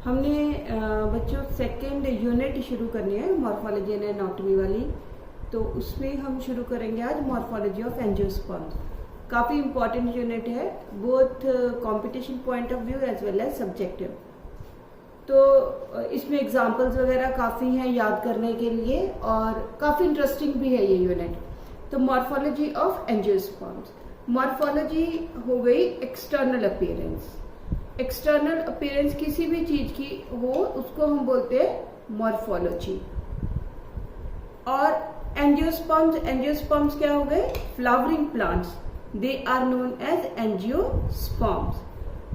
हमने बच्चों second unit शुरू करनी है मॉर्फोलॉजी एंड एनाटॉमी वाली। तो उसमें हम शुरू करेंगे आज मॉर्फोलॉजी ऑफ एंजियोस्पर्म्स। काफ़ी इंपॉर्टेंट यूनिट है, both competition point of view as well as subjective. तो इसमें एग्जांपल्स वगैरह काफ़ी हैं याद करने के लिए और काफ़ी इंटरेस्टिंग भी है ये यूनिट। तो मॉर्फोलॉजी ऑफ एंजियोस्पर्म्स, मॉर्फोलॉजी हो गई एक्सटर्नल अपीयरेंस। एक्सटर्नल अपीयरेंस किसी भी चीज की हो उसको हम बोलते हैं मॉर्फोलॉजी। और एंजियोस्पर्म्स क्या हो गए? Flowering plants, they are known as angiosperms.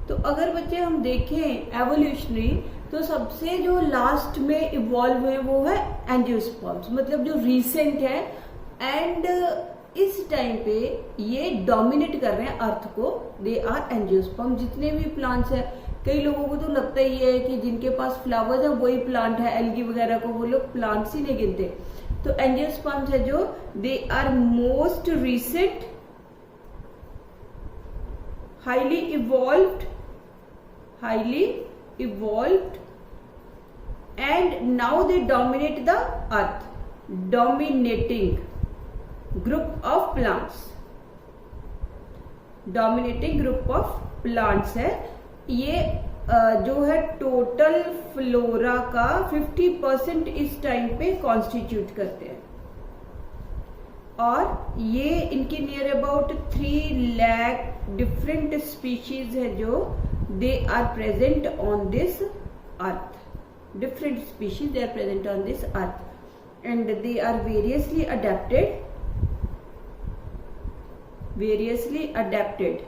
तो अगर बच्चे हम देखें एवोल्यूशनरी, तो सबसे जो लास्ट में इवॉल्व हुए वो है एंजियोस्पर्म्स, मतलब जो रीसेंट है। एंड इस टाइम पे ये डोमिनेट कर रहे हैं अर्थ को, दे आर एंजियोस्पर्म। जितने भी प्लांट्स है, कई लोगों को तो लगता ही है कि जिनके पास फ्लावर्स है वही प्लांट है, एल्गी वगैरह को वो लोग प्लांट्स ही नहीं गिनते। तो एंजियोस्पर्म्स है जो, they are most recent, highly evolved and now they dominate the earth, dominating group of plants, dominating group of plants है ये। जो है टोटल फ्लोरा का 50% इस टाइम पे कॉन्स्टिट्यूट करते हैं। और ये इनकी near about 3 lakh different species है जो they are present on this earth, different species they are present on this earth and they are variously adapted.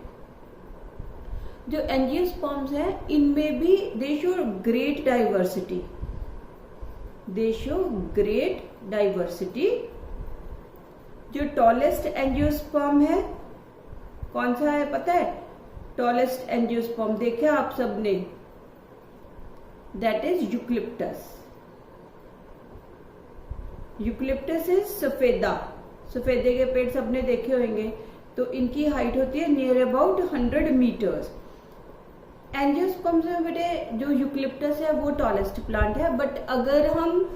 जो एंजियोस्पर्म्स है इनमें भी दे शो ग्रेट डाइवर्सिटी। जो टॉलेस्ट एंजियोस्पर्म है कौन सा है पता है? टॉलेस्ट एंजियोस्पर्म देखे आप सबने, दैट इज यूकलिप्टस इज सफेदे के पेड़ सबने देखे होंगे। तो इनकी हाइट होती है नियर अबाउट 100 मीटर्स। एंजियोस्पर्म्स में बेटे जो यूकलिप्टस है वो टॉलेस्ट प्लांट है, बट अगर हम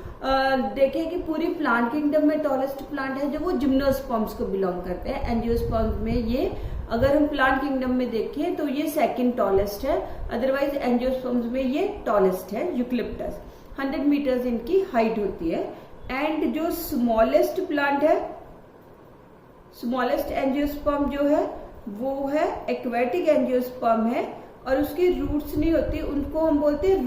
देखें कि पूरी प्लांट किंगडम में टॉलेस्ट प्लांट है जो वो जिम्नोस्पर्म्स को बिलोंग करते हैं। एंजियोस्पर्म्स में ये अगर हम प्लांट किंगडम में देखें तो ये सेकंड टॉलेस्ट है, अदरवाइज एंजियोस्पर्म्स में ये टॉलेस्ट है यूकलिप्टस। 100 मीटर्स इनकी हाइट होती है। एंड जो स्मॉलेस्ट प्लांट है, स्मॉलेस्ट एंजियोस्पर्म जो है वो है एक्वेटिक एंजियोस्पर्म है, और उसकी रूट्स नहीं होती, उनको हम बोलते हैं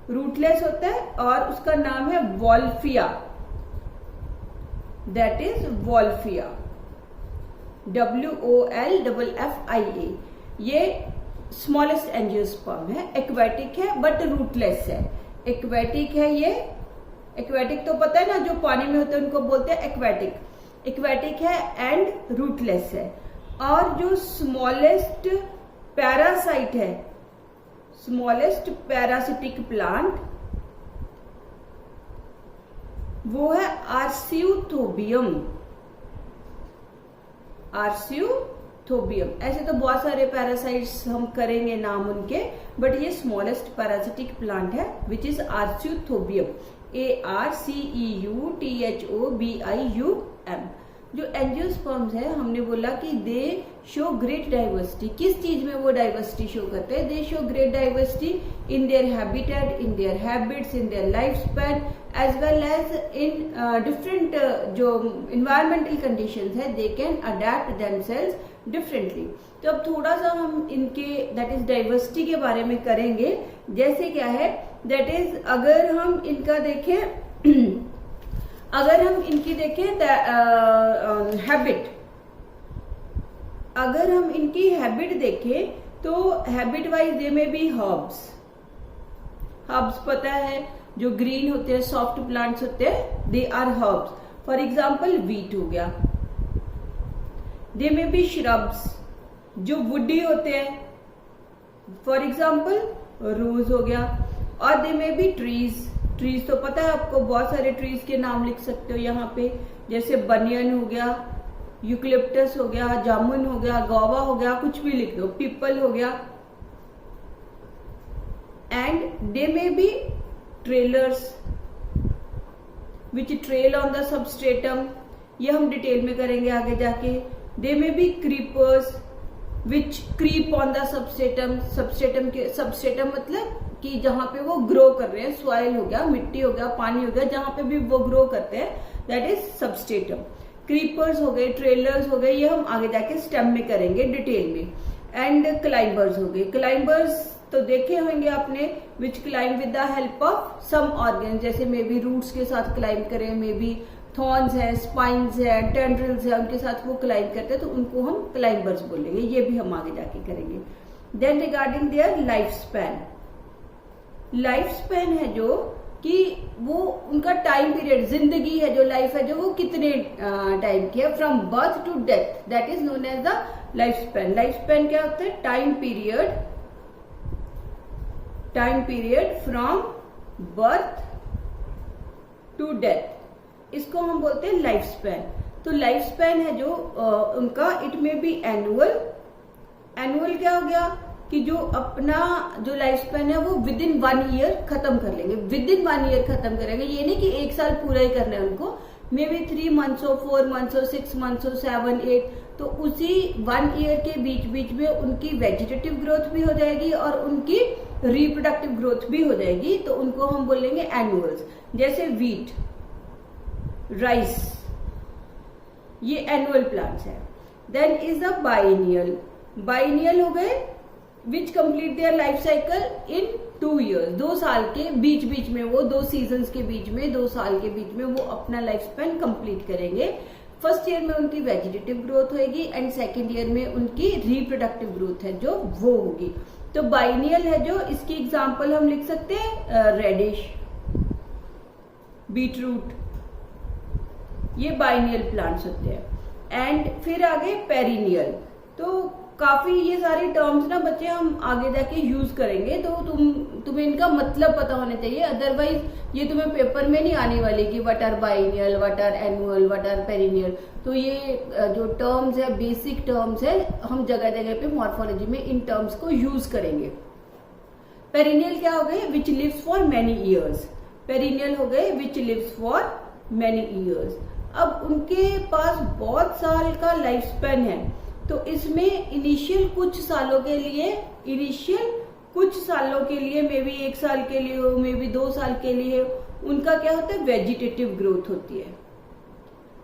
रूटलेस होता है और उसका नाम है Wolffia, that is Wolffia, WOLFFIA। ये स्मॉलेस्ट एंजियोस्पर्म है, एक्वेटिक है बट रूटलेस है। एक्वेटिक है ये, एक्वेटिक तो पता है ना, जो पानी में होते हैं उनको बोलते हैं एक्वेटिक है एंड रूटलेस है। और जो स्मॉलेस्ट पैरासाइट है, स्मॉलेस्ट पैरासिटिक प्लांट, वो है आर्सियोथोबियम। ऐसे तो बहुत सारे पैरासाइट्स हम करेंगे नाम उनके, बट ये स्मॉलेस्ट पैरासिटिक प्लांट है विच इज आर्सियोथोबियम, ARCEUTHOBIUM। जो एंजियोस्पर्म्स है हमने बोला कि दे शो ग्रेट डाइवर्सिटी। किस चीज में वो डाइवर्सिटी शो करते हैं? They show great diversity in their habitat, in their habits, in their life span, as well as in different जो इन्वायरमेंटल कंडीशंस है, they can adapt themselves differently. तो अब थोड़ा सा हम इनके दैट इज डाइवर्सिटी के बारे में करेंगे। जैसे क्या है, दैट इज अगर हम इनका देखें हैबिट, अगर हम इनकी हैबिट देखें तो हैबिट वाइज दे में भी हर्ब्स पता है जो ग्रीन होते हैं, सॉफ्ट प्लांट्स होते हैं, they are herbs. For example wheat हो गया। दे में भी श्रब्स जो वुडी होते हैं, फॉर एग्जाम्पल रोज हो गया। और दे में भी ट्रीज तो पता है आपको, बहुत सारे ट्रीज के नाम लिख सकते हो यहाँ पे, जैसे बनियन हो गया, यूकलिप्टस हो गया, जामुन हो गया, गौवा हो गया, कुछ भी लिख दो, पीपल हो गया। and they may be trailers which trail on the substratum, ये हम डिटेल में करेंगे आगे जाके. They may be creepers which creep on the substratum. substratum मतलब कि जहां पे वो ग्रो कर रहे हैं, सॉइल हो गया, मिट्टी हो गया, पानी हो गया, जहां पे भी वो ग्रो करते हैं, दैट इज सबस्ट्रेटम. क्रीपर्स हो गए, ट्रेलर्स हो गए, ये हम आगे जाके स्टेम में करेंगे डिटेल में. एंड क्लाइंबर्स हो गए. क्लाइंबर्स तो देखे होंगे आपने, which climb with the help of some organ, जैसे मे बी रूट्स के साथ क्लाइंब करें, मे बी थॉर्न्स है, स्पाइन्स है, टेंड्रिल्स है, उनके साथ वो क्लाइंब करते हैं, तो उनको हम क्लाइंबर्स बोलेंगे. ये भी हम आगे जाके करेंगे. Then regarding their life span. Life span है जो कि वो उनका टाइम पीरियड, जिंदगी है जो, लाइफ है जो, वो कितने टाइम की है, from birth to death, that is known as the life span. Life span क्या होता है? Time period from birth to death, इसको हम बोलते हैं लाइफ स्पैन. तो लाइफ स्पैन है जो उनका, इट में बी एनुअल. एनुअल क्या हो गया कि जो अपना जो लाइफ स्पैन है वो विद इन 1 ईयर खत्म कर लेंगे. विद इन 1 ईयर खत्म करेंगे, ये नहीं कि 1 साल पूरा ही करना है उनको. मे बी 3 मंथ्स हो, 4 मंथ्स हो, 6 मंथ्स हो, 7, 8, तो उसी 1 ईयर के बीच में उनकी वेजिटेटिव ग्रोथ भी हो जाएगी और उनकी रिप्रोडक्टिव ग्रोथ भी हो जाएगी. तो उनको हम बोलेंगे एनुअल्स. जैसे वीट, राइस, ये एनुअल प्लांट्स है. Then is the biennial. Biennial हो गए which complete their life cycle in 2 years. 2 साल के बीच में, वो 2 सीजन्स के बीच में, 2 साल के बीच में वो अपना लाइफ स्पैन कंप्लीट करेंगे. फर्स्ट ईयर में उनकी वेजिटेटिव ग्रोथ होगी एंड सेकेंड ईयर में उनकी रिप्रोडक्टिव ग्रोथ है जो वो होगी. तो बाइनियल है जो, इसकी एग्जांपल हम लिख सकते हैं रेडिश, बीटरूट, ये बाइनियल प्लांट्स होते हैं. एंड फिर आगे पेरिनियल. तो काफी ये सारी टर्म्स ना बच्चे हम आगे जाके यूज करेंगे, तो तुम्हें इनका मतलब पता होना चाहिए, अदरवाइज ये तुम्हें पेपर में नहीं आने वाली कि what are biennial, what are annual, what are perennial. तो ये जो टर्म्स है, बेसिक टर्म्स है, हम जगह जगह पे मॉर्फोलॉजी में इन टर्म्स को यूज करेंगे. पेरिनियल क्या हो गए? Which lives for many years. Perennial हो गए which lives for many years. अब उनके पास बहुत साल का लाइफ स्पैन है, तो इसमें इनिशियल कुछ सालों के लिए मे बी 1 साल के लिए हो, मे बी 2 साल के लिए, उनका क्या होता है? वेजिटेटिव ग्रोथ होती है.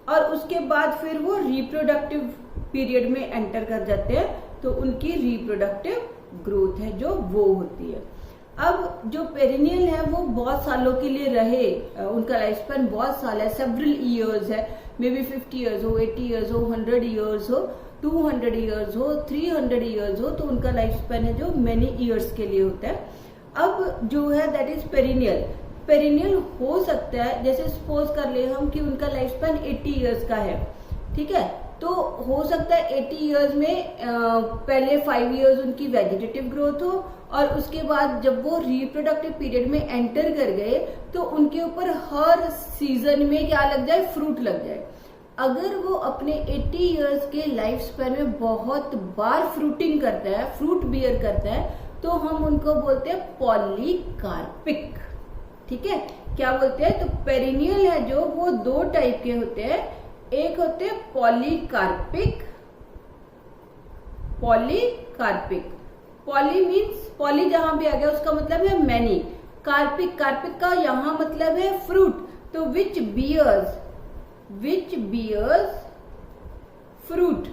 और उसके बाद फिर वो रिप्रोडक्टिव पीरियड में एंटर कर जाते हैं, तो उनकी रिप्रोडक्टिव ग्रोथ है जो वो होती है. अब जो पेरिनियल है वो बहुत सालों के लिए रहे, उनका लाइफ स्पैन बहुत साल है, सेवरल ईयर्स है, मे बी 50 ईयर्स हो, 80 ईयर्स हो, 100 ईयर्स हो, 200 ईयर्स हो, 300 ईयर्स हो, तो उनका लाइफ स्पैन है जो मेनी ईयर्स के लिए होता है. अब जो है दैट इज पेरिनियल. पेरिनियल हो सकता है, जैसे सपोज कर ले हम कि उनका लाइफ स्पैन 80 ईयर्स का है, ठीक है, तो हो सकता है 80 ईयर्स में पहले 5 ईयर्स उनकी वेजिटेटिव ग्रोथ हो और उसके बाद जब वो रिप्रोडक्टिव पीरियड में एंटर कर गए तो उनके ऊपर हर सीजन में क्या लग जाए? फ्रूट लग जाए. अगर वो अपने 80 ईयर्स के लाइफ स्पैन में बहुत बार फ्रूटिंग करता है, फ्रूट बियर करता है, तो हम उनको बोलते हैं पॉलीकार्पिक. ठीक है, क्या बोलते हैं? तो पेरिनियल है जो, वो 2 टाइप के होते हैं. एक होते हैं पॉलीकार्पिक. पॉली मीन्स, पॉली जहां भी आ गया उसका मतलब है मैनी. कार्पिक का यहां मतलब है फ्रूट. तो which bears fruit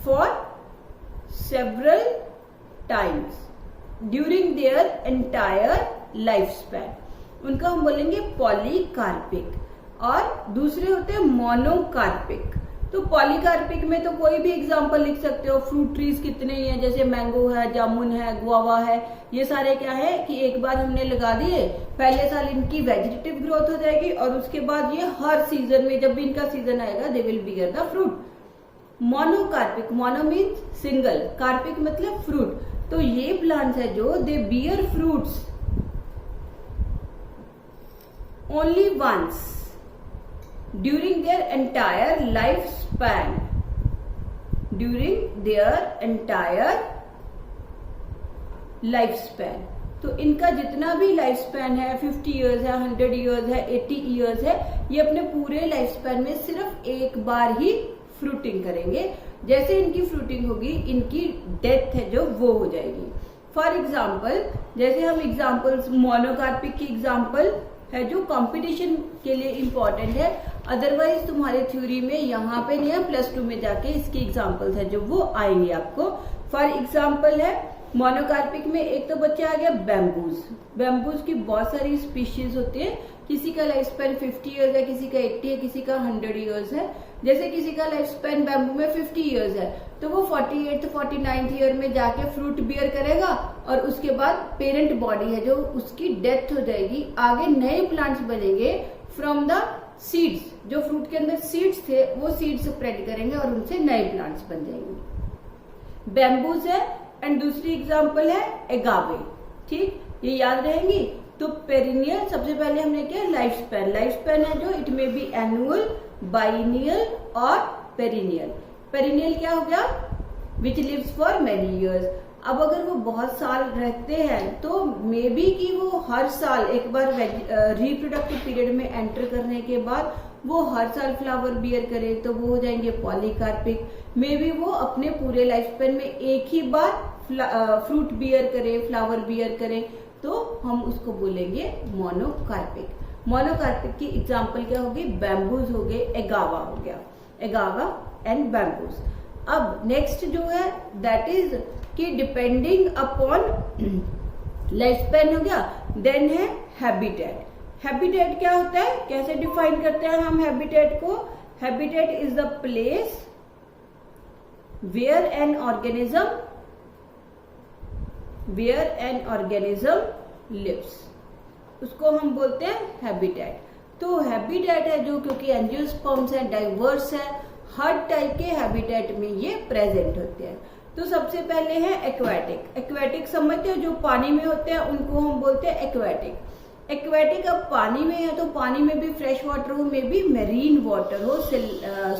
for several times during their entire lifespan. उनका हम बोलेंगे पॉलीकार्पिक. और दूसरे होते हैं मोनोकार्पिक. तो पॉलीकार्पिक में तो कोई भी एग्जांपल लिख सकते हो. फ्रूट ट्रीज कितने ही हैं, जैसे मैंगो है, जामुन है, गुआवा है, ये सारे क्या है कि एक बार हमने लगा दिए, पहले साल इनकी वेजिटेटिव ग्रोथ हो जाएगी और उसके बाद ये हर सीजन में जब भी इनका सीजन आएगा they will bear the fruit. Monocarpic, mono means single, carpic मतलब फ्रूट. तो ये प्लांट्स है जो they bear fruits only once during their entire lifespan. Life span. तो इनका जितना भी लाइफ स्पैन है 50 इयर्स है, 100 इयर्स है, 80 इयर्स है, ये अपने पूरे लाइफ स्पैन में सिर्फ एक बार ही फ्रूटिंग करेंगे। जैसे इनकी फ्रूटिंग होगी इनकी डेथ है जो वो हो जाएगी। फॉर एग्जाम्पल जैसे हम एग्जाम्पल्स मोनोकार्पिक की एग्जाम्पल है जो कंपटीशन के लिए इम्पोर्टेंट है, अदरवाइज तुम्हारे थ्योरी में यहाँ पे नहीं है, +2 में जाके इसकी एग्जाम्पल्स है जो वो आएंगे आपको। फॉर एग्जाम्पल है मोनोकार्पिक में एक तो बच्चा आ गया बैम्बूज। बैम्बूज की बहुत सारी स्पीशीज होती है, किसी का लाइफ स्पैन 50 इयर्स है, किसी का 80 है, किसी का 100 इयर्स है। जैसे किसी का लाइफ स्पैन बैम्बू में 50 इयर्स है तो वो 48th 49th ईयर में जाके फ्रूट बियर करेगा और उसके बाद पेरेंट बॉडी है जो उसकी डेथ हो जाएगी। आगे नए प्लांट्स बनेंगे फ्रॉम द सीड्स, जो फ्रूट के अंदर सीड्स थे वो सीड्स स्प्रेड करेंगे और उनसे नए प्लांट्स बन जाएंगे। बैम्बूज है एंड दूसरी एग्जाम्पल है एगावे। ठीक, ये याद रहेंगी। तो पेरिनियल सबसे पहले हमने क्या लाइफ स्पैन, लाइफ स्पैन है जो इट में बी एनुअल, बाइनियल और पेरिनियल। पेरिनियल क्या हो गया, विच लिव्स फॉर मेनी इयर्स। अब अगर वो बहुत साल रहते हैं तो मे बी कि वो हर साल एक बार रिप्रोडक्टिव पीरियड में एंटर करने के बाद वो हर साल फ्लावर बियर करे तो वो हो जाएंगे पॉलीकार्पिक। मे बी वो अपने पूरे लाइफ स्पेन में एक ही बार फ्रूट बियर करे, फ्लावर बियर करे, तो हम उसको बोलेंगे मोनोकार्पिक। मोनोकार्पिक की एग्जाम्पल क्या होगी, बैम्बूज हो गए, एगावा हो गया, एगावा एंड बैम्बूज। अब नेक्स्ट जो है दैट इज कि डिपेंडिंग अपॉन लाइफ स्पेन हो गया। देन है हैबिटेट। हैबिटेट क्या होता है, कैसे डिफाइन करते हैं हम हैबिटेट को। Habitat is the place where an organism lives, उसको हम बोलते हैं हैबिटेट। तो हैबिटेट है जो, क्योंकि एंजियोस्पर्म्स है, डाइवर्स है, हर टाइप के हैबिटेट में ये प्रेजेंट होते हैं। तो सबसे पहले है एक्वेटिक। एक्वेटिक समझते हो, जो पानी में होते हैं उनको हम बोलते हैं एक्वेटिक। एक्वेटिक अब पानी में है तो पानी में भी फ्रेश वाटर हो, में भी मेरीन वाटर हो,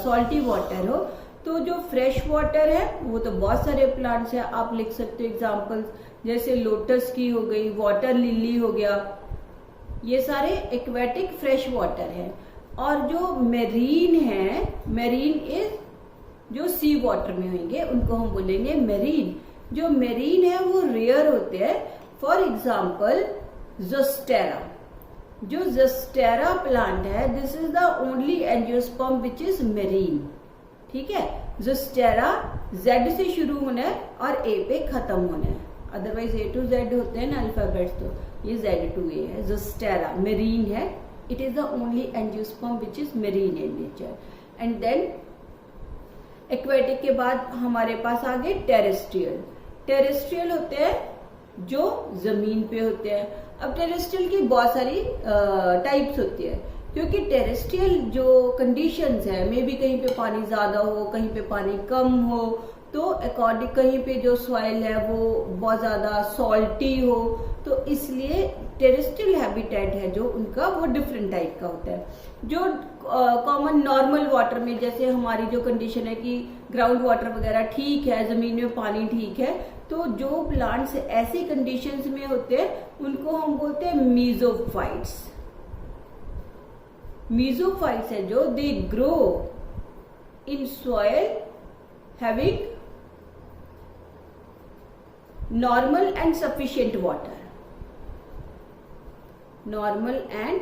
सॉल्टी वाटर हो। तो जो फ्रेश वाटर है वो तो बहुत सारे प्लांट्स है, आप लिख सकते हो एग्जाम्पल्स, जैसे लोटस की हो गई, वाटर लिली हो गया, ये सारे एक्वेटिक फ्रेश वाटर है। और जो मेरीन है, मेरीन इज जो सी वाटर में होंगे उनको हम बोलेंगे मेरीन। जो मेरीन है वो रेयर होते हैं। फॉर एग्जाम्पल ज़ोस्टेरा, जो ज़ोस्टेरा प्लांट है this is the only angiosperm which is marine. ठीक है, ज़ोस्टेरा Z से शुरू होना है और A पे खत्म होना है, अदरवाइज A to Z होते हैं ना अल्फाबेट्स, तो ये Z to A है। ज़ोस्टेरा मेरीन है, it is the only angiosperm which is marine in nature. And then aquatic के बाद हमारे पास आ गए टेरेस्ट्रियल। टेरेस्ट्रियल होते हैं जो जमीन पे होते हैं। अब टेरेस्ट्रियल की बहुत सारी टाइप्स होती है, क्योंकि टेरेस्ट्रियल जो कंडीशंस है, मे बी कहीं पे पानी ज्यादा हो, कहीं पे पानी कम हो, तो अकॉर्डिंग कहीं पे जो सॉइल है वो बहुत ज्यादा सॉल्टी हो, तो इसलिए टेरेस्ट्रियल हैबिटेट है जो उनका वो डिफरेंट टाइप का होता है। जो कॉमन नॉर्मल वाटर में, जैसे हमारी जो कंडीशन है कि ग्राउंड वाटर वगैरह ठीक है, जमीन में पानी ठीक है, तो जो प्लांट्स ऐसी कंडीशंस में होते हैं उनको हम बोलते हैं मीजोफाइट्स। मीजोफाइट्स है जो दे grow in soil having normal and sufficient water, normal and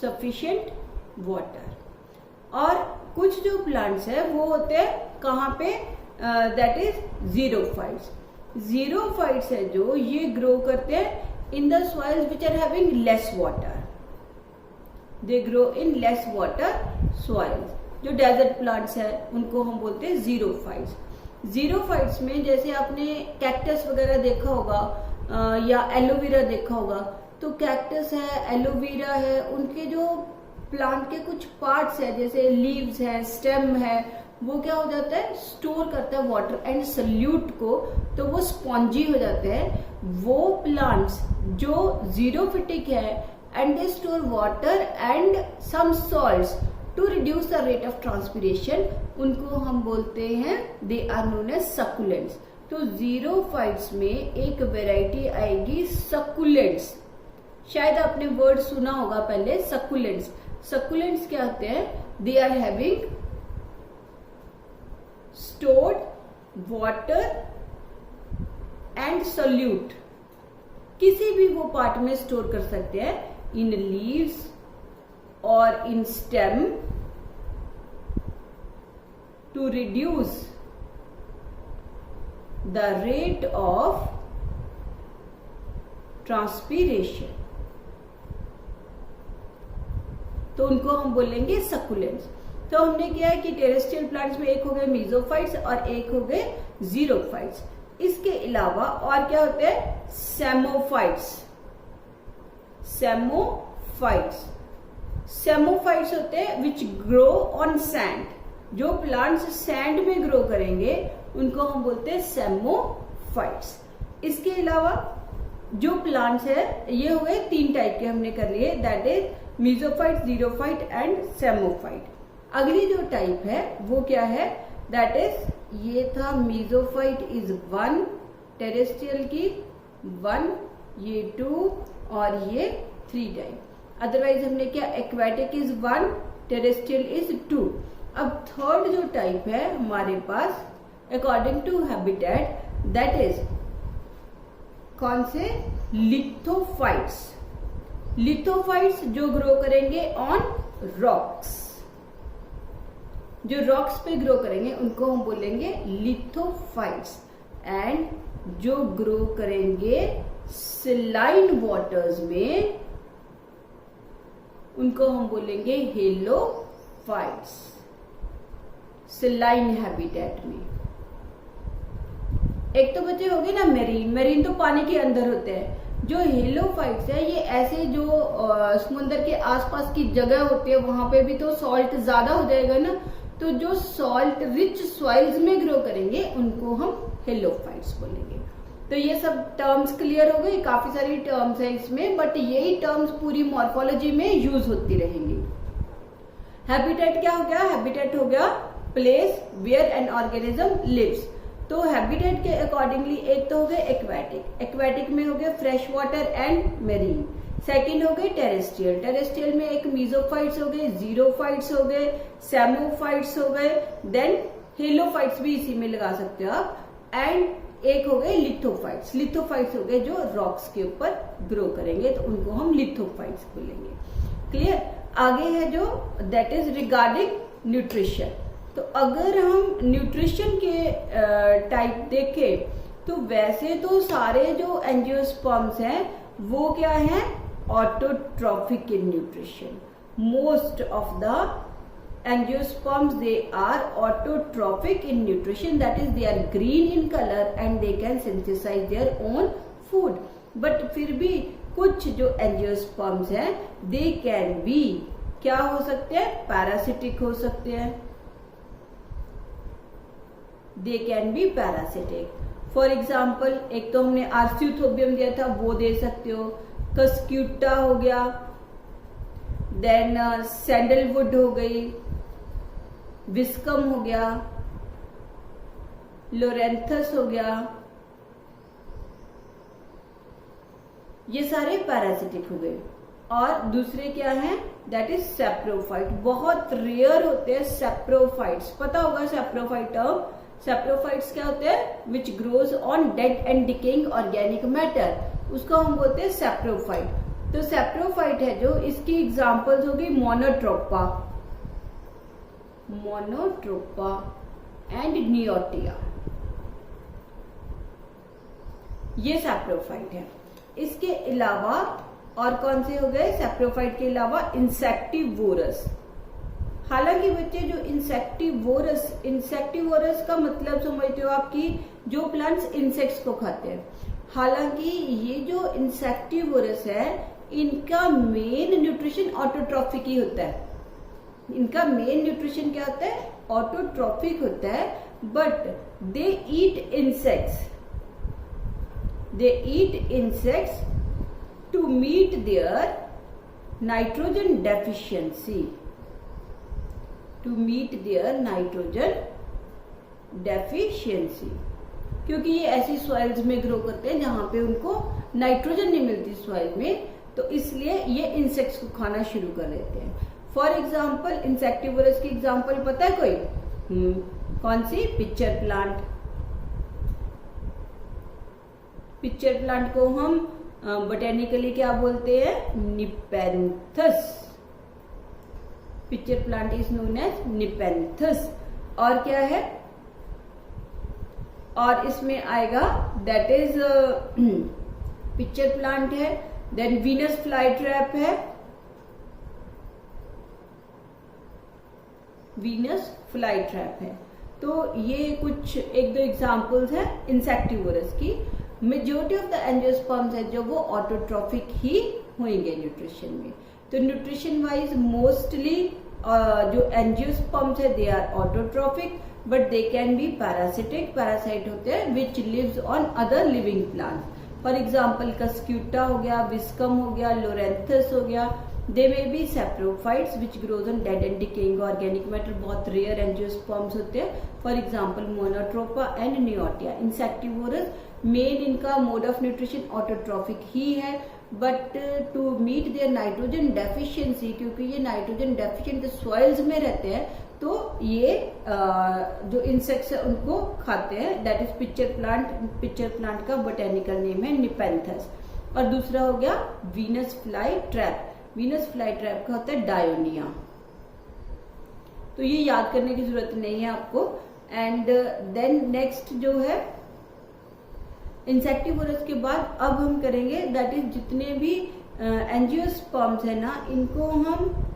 sufficient water. और कुछ जो प्लांट्स है वो होते हैं कहाँ पे, दैट इज जीरोफाइट्स। जीरोफाइट्स है जो ये ग्रो करते हैं in the soils which are having less water, they grow in less water soils. जो डेजर्ट प्लांट्स है उनको हम बोलते हैं जीरोफाइट्स। जीरोफाइट्स में जैसे आपने कैक्टस वगैरह देखा होगा या एलोवेरा देखा होगा, तो कैक्टस है, एलोवेरा है, उनके जो प्लांट के कुछ पार्ट्स है जैसे लीव्स है, स्टेम है, वो क्या हो जाता है, स्टोर करता है वाटर एंड सल्यूट को, तो वो स्पॉन्जी हो जाते हैं। वो प्लांट्स जो जीरोफिटिक है and they store water and some salts to reduce the rate of transpiration, उनको हम बोलते हैं they are known as succulents. तो जीरोफाइट्स में एक वैरायटी आएगी सक्कुलेंट्स। शायद आपने वर्ड सुना होगा पहले, सक्कुलेंट्स। सक्कुलेंट्स क्या होते हैं? They are having stored water and solute. किसी भी वो पार्ट में स्टोर कर सकते हैं, इन लीव्स और इन stem, to reduce the rate of transpiration. तो उनको हम बोलेंगे सक्कुलेंट्स। तो हमने क्या है कि टेरेस्ट्रियल प्लांट्स में एक हो गए मीजोफाइट्स और एक हो गए जीरोफाइट्स। इसके अलावा और क्या होते हैं? सेमोफाइट्स। सेमोफाइट्स सेमोफाइट्स होते हैं विच ग्रो ऑन सैंड। जो प्लांट्स सैंड में ग्रो करेंगे उनको हम बोलते हैं सेमोफाइट्स। इसके अलावा जो प्लांट्स है, ये हो गए 3 टाइप के हमने कर लिए, दैट इज मीजोफाइट, जीरोफाइट एंड सेमोफाइट। अगली जो टाइप है वो क्या है? दैट इज, ये था मीजोफाइट इज 1 टेरेस्ट्रियल की 1, ये 2 और ये 3 टाइप। अदरवाइज हमने क्या, एक्वेटिक इज 1, टेरेस्ट्रियल इज 2। अब थर्ड जो टाइप है हमारे पास according to habitat, that is कौन से? लिथोफाइट्स। लिथोफाइट्स जो ग्रो करेंगे ऑन रॉक्स, जो रॉक्स पे ग्रो करेंगे उनको हम बोलेंगे लिथोफाइट्स। एंड जो ग्रो करेंगे सलाइन वाटर्स में उनको हम बोलेंगे हेलोफाइट्स, सलाइन हैबिटेट में। एक तो बच्चे हो गए ना मेरीन। मेरीन तो पानी के अंदर होते हैं। जो हेलोफाइट्स है ये ऐसे जो समुद्र के आसपास की जगह होती है वहां पे भी तो सॉल्ट ज्यादा हो जाएगा ना, तो जो सॉल्ट रिच सॉइल्स में ग्रो करेंगे उनको हम हेलोफाइट्स बोलेंगे। तो ये सब टर्म्स क्लियर हो गई। काफी सारी टर्म्स है इसमें, बट यही टर्म्स पूरी मॉर्फोलॉजी में यूज होती रहेंगी। हैबिटेट क्या हो गया? हैबिटेट हो गया place where an organism lives. तो हैबिटेट के अकॉर्डिंगली एक तो हो गए एक्वेटिक। एक्वेटिक में हो गए fresh water and marine. Second हो गए टेरेस्ट्रियल। टेरेस्ट्रियल में एक मीजोफाइट्स हो गए, जीरोफाइट्स हो गए, सेमोफाइट्स हो गए, देन हेलोफाइट्स भी इसी में लगा सकते हो आप। एंड एक हो गए लिथोफाइट्स। लिथोफाइट्स हो गए जो रॉक्स के ऊपर ग्रो करेंगे, तो उनको हम लिथोफाइट्स बोलेंगे। क्लियर? आगे है जो दैट इज रिगार्डिंग न्यूट्रिशन। तो अगर हम न्यूट्रिशन के टाइप देखें तो वैसे तो सारे जो एंजियोस्पर्म्स हैं वो क्या है? Autotrophic in nutrition. Most of the angiosperms, they are autotrophic in nutrition, that is they are green in color and they can synthesize their own food. but फिर भी कुछ जो angiosperms हैं they can be क्या हो सकते हैं? parasitic हो सकते हैं। they can be parasitic. for example, एक तो हमने आर्सियोथोबियम दिया था, वो दे सकते हो। कस्क्यूटा हो गया, देन सैंडलवुड हो गई, विस्कम हो गया, लोरेंथस हो गया, ये सारे पैरासिटिक हो गए। और दूसरे क्या हैं? That is saprophyte. बहुत रेयर होते हैं सेप्रोफाइट्स। पता होगा सेप्रोफाइट टर्म? सेप्रोफाइट्स क्या होते हैं? विच grows on dead and decaying organic matter, उसको हम बोलते हैं सेप्रोफाइट। तो सेप्रोफाइट है जो, इसकी एग्जांपल्स होगी मोनोट्रोपा, मोनोट्रोपा एंड नियोटिया, ये सेप्रोफाइट है। इसके अलावा और कौन से हो गए सेप्रोफाइट के अलावा? इंसेक्टिवोरस। हालांकि बच्चे जो इंसेक्टिवोरस का मतलब समझते हो आपकी जो प्लांट्स इंसेक्ट्स को खाते हैं। हालांकि ये जो इंसेक्टिवोरस है इनका मेन न्यूट्रिशन ऑटोट्रॉफिक ही होता है। इनका मेन न्यूट्रिशन क्या होता है? ऑटोट्रॉफिक होता है। But they eat insects, they eat insects to meet their nitrogen deficiency, to meet their nitrogen deficiency. क्योंकि ये ऐसी सॉइल्स में ग्रो करते हैं जहां पे उनको नाइट्रोजन नहीं मिलती सॉइल में, तो इसलिए ये इंसेक्ट्स को खाना शुरू कर देते हैं। फॉर एग्जाम्पल इंसेक्टिवोरस की एग्जाम्पल पता है कोई? कौन सी? Pitcher plant. पिक्चर प्लांट को हम बोटेनिकली क्या बोलते हैं? Nepenthes. Pitcher plant is known as nepenthes. और क्या है? और इसमें आएगा दैट इज पिक्चर प्लांट है, देन वीनस फ्लाई ट्रैप है, वीनस फ्लाई ट्रैप है। तो ये कुछ एक दो एग्जांपल्स हैं इंसेक्टिवोरस की। मेजॉरिटी ऑफ द एंजियोस्पर्म्स है जो वो ऑटोट्रॉफिक ही होंगे न्यूट्रिशन में। तो न्यूट्रिशन वाइज मोस्टली जो एंजियोस्पर्म्स है they are autotrophic, but they can be parasitic. Parasite होते हैं which lives on other living plants. For example cuscuta हो गया, विस्कम हो गया, लोरेंथस हो गया। They may be saprophytes which grows on dead and decaying organic matter. बहुत rare angiosperms होते हैं। For example monotropa and neottia. Insectivorous मेन इनका मोड ऑफ न्यूट्रिशन ऑटोट्रॉफिक ही है, but to meet their nitrogen deficiency, क्योंकि ये नाइट्रोजन डेफिशिएंट सॉइल्स में रहते हैं, तो ये जो इंसेक्ट्स है उनको खाते हैं। That is pitcher plant. Pitcher plant का बोटेनिकल नेम है निपेंथस। और दूसरा हो गया Venus fly trap. Venus fly trap का होता है डायोनिया। तो ये याद करने की जरूरत नहीं है आपको। एंड देन नेक्स्ट जो है इंसेक्टिवोरस के बाद अब हम करेंगे दैट इज जितने भी एंजियोस्पर्म्स है ना, इनको हम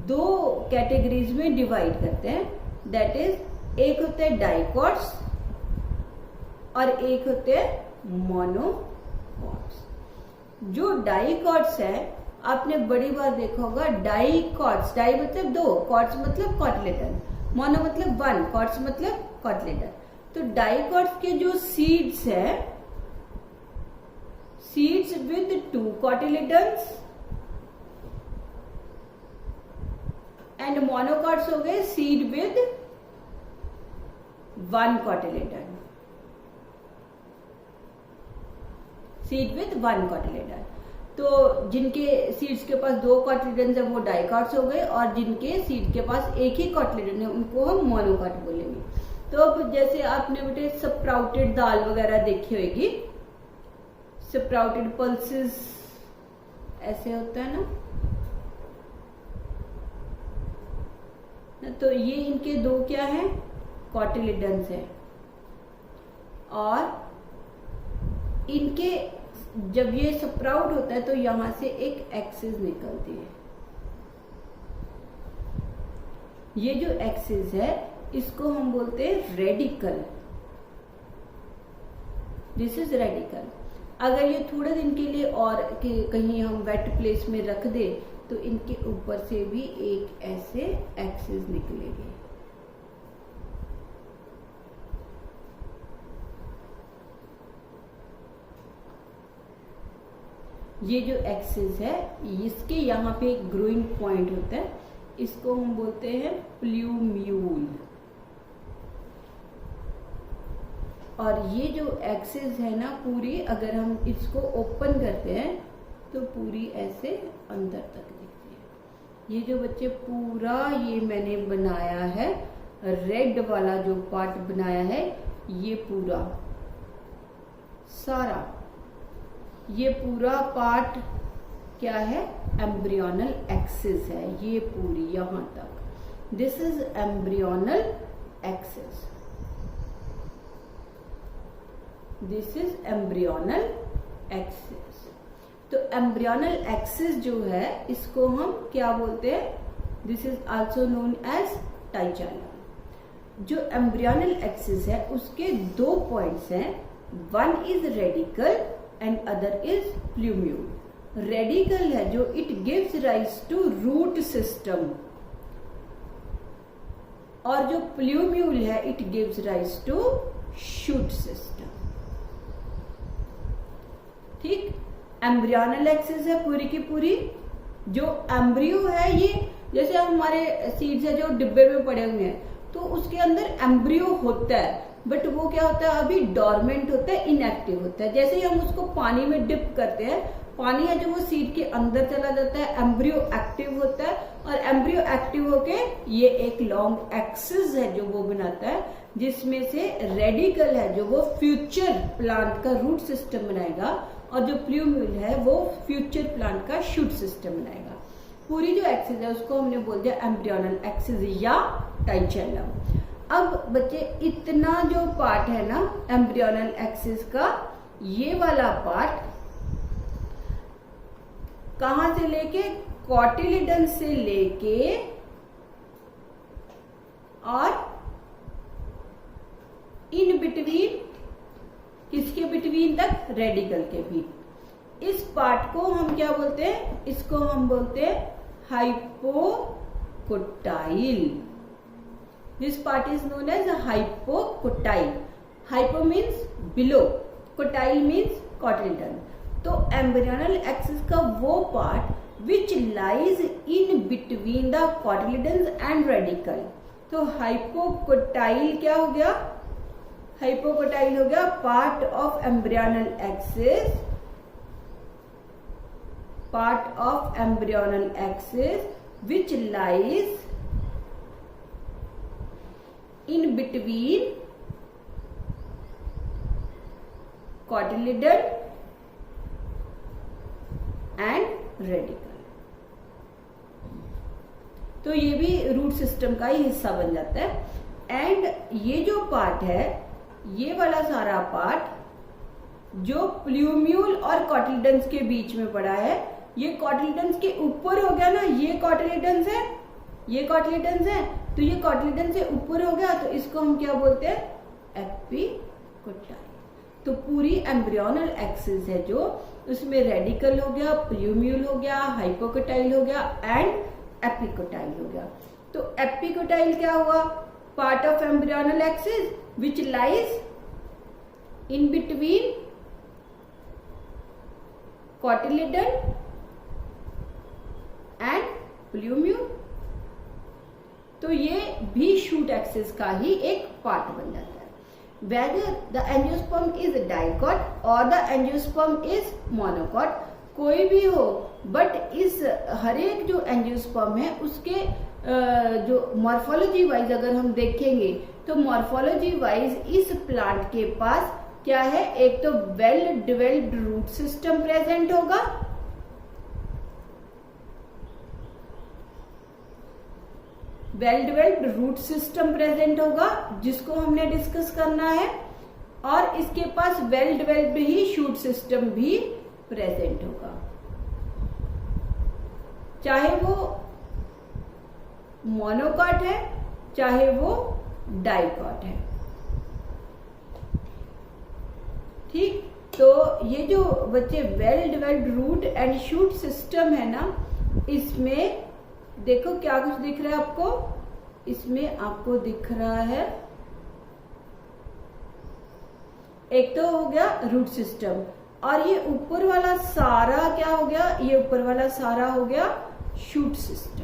दो कैटेगरीज में डिवाइड करते हैं। दैट इज एक होते हैं डाइकॉट्स और एक होते हैं मोनोकॉट्स। जो डाइकॉट्स है आपने बड़ी बार देखा होगा, डाइकॉट्स, डाई मतलब दो, कॉट्स मतलब कॉटलेडन, मोनो मतलब वन, कॉट्स मतलब कॉटलेडन। तो डाइकॉट्स के जो सीड्स है, seeds with two cotyledons, and monocots हो गए seed with one cotyledon, seed with one cotyledon. तो जिनके सीड्स के पास दो कॉटिलेडन्स है वो डाइकॉट्स हो गए, और जिनके सीड के पास एक ही कॉटिलेडन है उनको हम मोनोकॉट बोलेंगे। तो अब जैसे आपने बेटे स्प्राउटेड दाल वगैरह देखी होगी, स्प्राउटेड पल्सेस ऐसे होता है ना, तो ये इनके दो क्या है? कॉटिलेडन्स है। और इनके जब ये स्प्राउट होता है तो यहां से एक एक्सिस निकलती है। ये जो एक्सिस है इसको हम बोलते हैं रेडिकल। This is radical. अगर ये थोड़े दिन के लिए और कहीं हम वेट प्लेस में रख दे तो इनके ऊपर से भी एक ऐसे एक्सिस निकलेगी। ये जो एक्सिस है इसके यहाँ पे एक ग्रोइंग पॉइंट होता है, इसको हम बोलते हैं प्ल्यूम्यूल। और ये जो एक्सिस है ना पूरी, अगर हम इसको ओपन करते हैं तो पूरी ऐसे अंदर तक दिखती है। ये जो बच्चे पूरा ये मैंने बनाया है, रेड वाला जो पार्ट बनाया है, ये पूरा सारा, ये पूरा पार्ट क्या है? एम्ब्रियोनल एक्सिस है। ये पूरी यहां तक, this is embryonal axis, this is embryonal axis. तो एम्ब्रियोनल एक्सिस जो है इसको हम क्या बोलते हैं? This is also known as tigellum. जो एम्ब्रियोनल एक्सिस है उसके दो पॉइंट्स हैं, one is radicle and other is plumule. Radicle है जो it gives rise to root system, और जो प्ल्यूम्यूल है it gives rise to shoot system. ठीक, एम्ब्रियोनल एक्सिस है पूरी की पूरी। जो एम्ब्रियो है ये जैसे हमारे सीड्स है जो डिब्बे में पड़े हुए हैं, तो उसके अंदर एम्ब्रियो होता है, बट वो क्या होता है, अभी डॉर्मेंट होता है, इनएक्टिव होता है। जैसे ही हम उसको पानी में डिप करते हैं, पानी है जो वो सीड के अंदर चला जाता है, एम्ब्रियो एक्टिव होता है, और एम्ब्रियो एक्टिव होके ये एक लॉन्ग एक्सिस है जो वो बनाता है, जिसमें से रेडिकल है जो वो फ्यूचर प्लांट का रूट सिस्टम बनाएगा, और जो प्लूम्यूल है वो फ्यूचर प्लांट का शूट सिस्टम बनाएगा। पूरी जो एक्सिस है उसको हमने बोल दिया एम्ब्रियोनल एक्सिस या टाइचेलम। अब बच्चे इतना जो पार्ट है ना एम्ब्रियोनल एक्सिस का, ये वाला पार्ट कहां से लेके, कॉटिलिडन से लेके और इन बिटवीन, किसके बिटवीन तक, रेडिकल के बीच। इस पार्ट को हम क्या बोलते हैं, इसको हम बोलते हैं hypocotyl. This part is known as hypocotyl. Hypo means below, cotyl means cotyledon. तो एम्ब्रियोनल एक्सिस का वो part which lies in between the cotyledons and radicle. तो हाइपोकोटाइल क्या हो गया, हाइपोकोटाइल हो गया part of embryonal axis, part of embryonal axis which lies in between cotyledon and radicle. तो ये भी रूट सिस्टम का ही हिस्सा बन जाता है। एंड ये जो पार्ट है, ये वाला सारा पार्ट जो प्लूम्यूल और कॉटिलिडन्स के बीच में पड़ा है, ये कॉटिलिडन्स के ऊपर हो गया ना, ये कॉटिलिडन्स है, ये कॉटिलिडन्स है, तो ये कॉटिलिडन से ऊपर हो गया, तो इसको हम क्या बोलते हैं, एपिकोटाइल। तो पूरी एम्ब्रियोनल एक्सिस है जो, उसमें रेडिकल हो गया, प्लूम्यूल हो गया, हाइपोकोटाइल हो गया एंड एपिकोटाइल हो गया। तो एपिकोटाइल क्या हुआ, part of embryonal axis which lies in between cotyledon and plumule. तो ये भी शूट एक्सिस का ही एक पार्ट बन जाता है। Whether the angiosperm is dicot or the angiosperm is monocot, कोई भी हो, बट इस हर एक जो एंजियोस्पर्म है उसके जो मॉर्फोलॉजी वाइज अगर हम देखेंगे तो मॉर्फोलॉजी वाइज इस प्लांट के पास क्या है, एक तो well developed root system present होगा, well developed root system present होगा जिसको हमने डिस्कस करना है, और इसके पास वेल डिवेल्प्ड ही शूट सिस्टम भी प्रेजेंट होगा, चाहे वो मोनोकॉट है चाहे वो डाइकॉट है। ठीक, तो ये जो बच्चे well developed root and shoot system है ना, इसमें देखो क्या कुछ दिख रहा है आपको, इसमें आपको दिख रहा है, एक तो हो गया रूट सिस्टम, और ये ऊपर वाला सारा क्या हो गया, ये ऊपर वाला सारा हो गया शूट सिस्टम।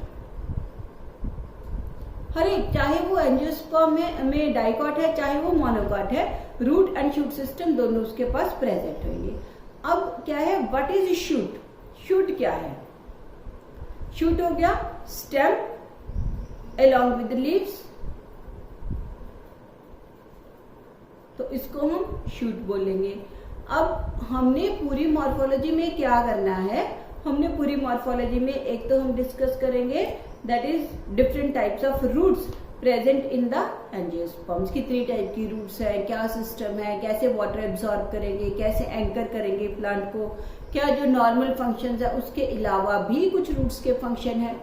हर एक, चाहे वो एंजियोस्पर्म में डाइकॉट है चाहे वो मोनोकॉट है, रूट एंड शूट सिस्टम दोनों उसके पास प्रेजेंट होंगे। अब क्या है, व्हाट इज शूट, शूट क्या है, शूट हो गया stem along with the leaves, तो इसको हम शूट बोलेंगे। अब हमने पूरी मॉर्फोलॉजी में क्या करना है, हमने पूरी मॉर्फोलॉजी में एक तो हम डिस्कस करेंगे that is different types of roots present in the angiosperms. कितनी टाइप की रूट्स है, क्या सिस्टम है, कैसे वाटर एब्सॉर्ब करेंगे, कैसे एंकर करेंगे प्लांट को, क्या जो नॉर्मल फंक्शंस है उसके अलावा भी कुछ रूट्स के फंक्शन है।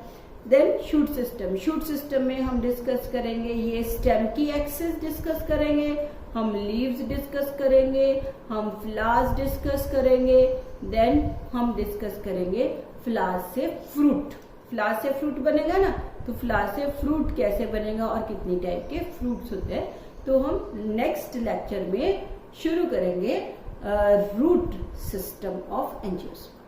Then shoot system, shoot system में हम डिस्कस करेंगे ये स्टेम की एक्सिस डिस्कस करेंगे, हम लीव्स डिस्कस करेंगे, हम फ्लावर्स डिस्कस करेंगे, देन हम डिस्कस करेंगे फ्लावर से फ्रूट। फ्लावर से फ्रूट बनेगा ना, तो फ्लावर से फ्रूट कैसे बनेगा और कितनी टाइप के फ्रूट्स होते हैं, तो हम नेक्स्ट लेक्चर में शुरू करेंगे रूट सिस्टम ऑफ एंजियोस्पर्म।